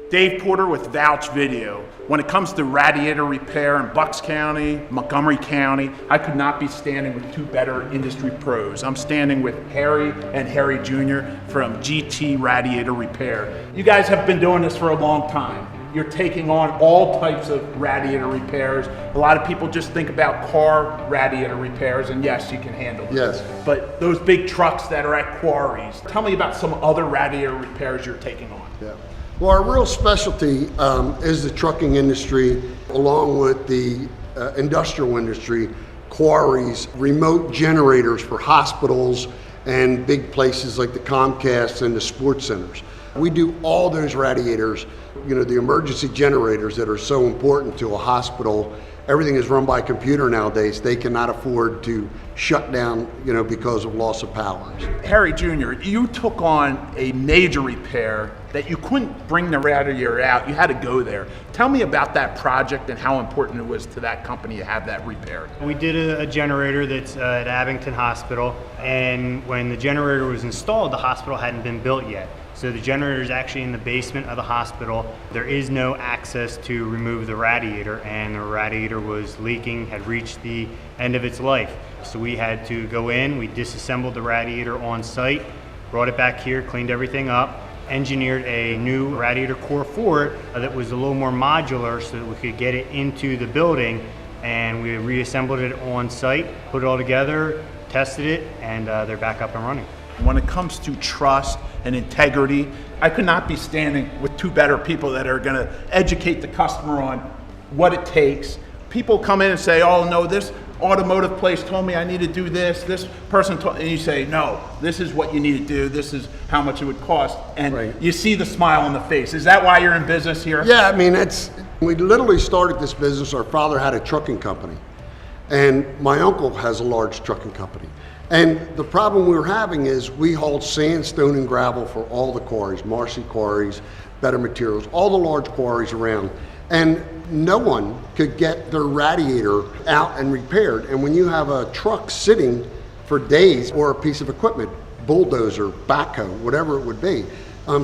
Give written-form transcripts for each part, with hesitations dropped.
Dave Porter with Vouch Video. When it comes to radiator repair in Bucks County, Montgomery County, I could not be standing with two better industry pros. I'm standing with Harry and Harry Jr. from GT Radiator Repair. You guys have been doing this for a long time. You're taking on all types of radiator repairs. A lot of people just think about car radiator repairs, and yes, you can handle it. Yes. But those big trucks that are at quarries, tell me about some other radiator repairs you're taking on. Yeah. Well, our real specialty is the trucking industry, along with the industrial industry, quarries, remote generators for hospitals and big places like the Comcast and the sports centers. We do all those radiators, the emergency generators that are so important to a hospital. Everything is run by computer nowadays. They cannot afford to shut down, because of loss of power. Harry Jr., you took on a major repair that you couldn't bring the radiator out. You had to go there. Tell me about that project and how important it was to that company to have that repaired. We did a generator that's at Abington Hospital, and when the generator was installed, the hospital hadn't been built yet. So the generator is actually in the basement of the hospital. There is no access to remove the radiator, and the radiator was leaking, had reached the end of its life. So we had to go in, we disassembled the radiator on site, brought it back here, cleaned everything up, engineered a new radiator core for it that was a little more modular so that we could get it into the building, and we reassembled it on site, put it all together, tested it, and they're back up and running. When it comes to trust and integrity, I could not be standing with two better people that are going to educate the customer on what it takes. People come in and say, oh no, this automotive place told me I need to do this, this person told, and you say, no, this is what you need to do, this is how much it would cost, and right. You see the smile on the face. Is that why you're in business here? Yeah, we literally started this business. Our father had a trucking company, and my uncle has a large trucking company. And the problem we were having is we hauled sand, stone, and gravel for all the quarries, Marcy quarries, Better Materials, all the large quarries around. And no one could get their radiator out and repaired. And when you have a truck sitting for days, or a piece of equipment, bulldozer, backhoe, whatever it would be,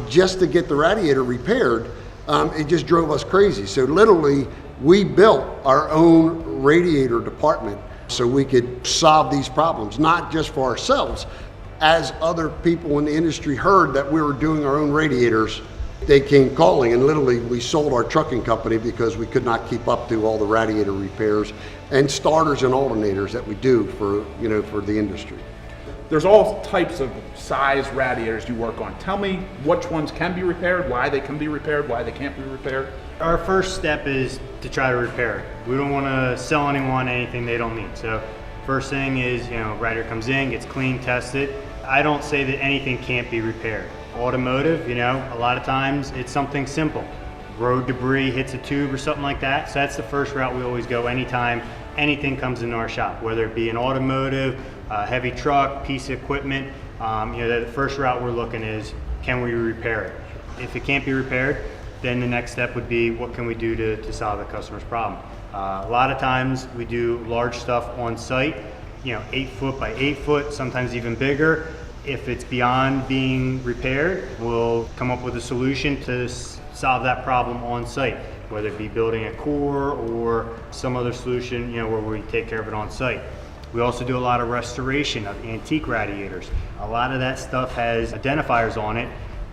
just to get the radiator repaired, it just drove us crazy. So literally, we built our own radiator department so we could solve these problems, not just for ourselves. As other people in the industry heard that we were doing our own radiators, they came calling, and literally we sold our trucking company because we could not keep up to all the radiator repairs and starters and alternators that we do for the industry. There's all types of size radiators you work on. Tell me which ones can be repaired, why they can be repaired, why they can't be repaired. Our first step is to try to repair it. We don't want to sell anyone anything they don't need. So first thing is, radiator comes in, gets clean, tested. I don't say that anything can't be repaired. Automotive, a lot of times it's something simple. Road debris hits a tube or something like that. So that's the first route we always go anytime anything comes into our shop, whether it be an automotive, a heavy truck, piece of equipment. The first route we're looking is, can we repair it? If it can't be repaired, then the next step would be, what can we do to solve the customer's problem? A lot of times we do large stuff on site, 8 foot by 8 foot, sometimes even bigger. If it's beyond being repaired, we'll come up with a solution to solve that problem on site, whether it be building a core or some other solution, where we take care of it on site. We also do a lot of restoration of antique radiators. A lot of that stuff has identifiers on it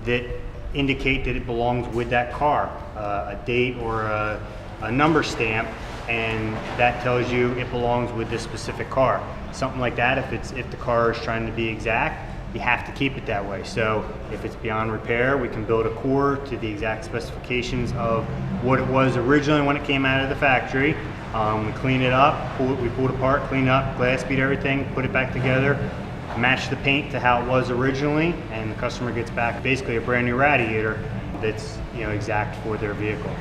that indicate that it belongs with that car, a date or a number stamp, and that tells you it belongs with this specific car. Something like that, if the car is trying to be exact, you have to keep it that way. So if it's beyond repair, we can build a core to the exact specifications of what it was originally when it came out of the factory. We clean it up, we pull it apart, clean it up, glass beat everything, put it back together, match the paint to how it was originally, and the customer gets back basically a brand new radiator that's exact for their vehicle.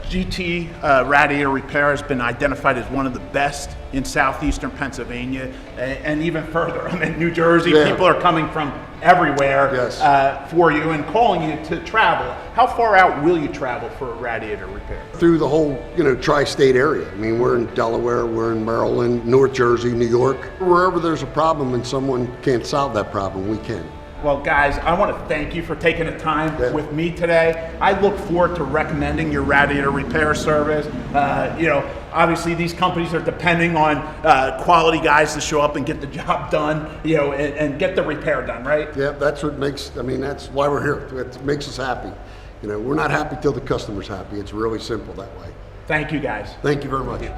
GT Radiator Repair has been identified as one of the best in southeastern Pennsylvania and even further. I mean, New Jersey, yeah. People are coming from everywhere, yes. For you and calling you to travel. How far out will you travel for a radiator repair? Through the whole, tri-state area. I mean, we're in Delaware, we're in Maryland, North Jersey, New York. Wherever there's a problem and someone can't solve that problem, we can. Well, guys, I want to thank you for taking the time with me today. I look forward to recommending your radiator repair service. You know, obviously these companies are depending on quality guys to show up and get the job done, you know, and get the repair done, right? Yeah, that's what makes, I mean, that's why we're here. It makes us happy. You know, we're not happy till the customer's happy. It's really simple that way. Thank you, guys. Thank you very much.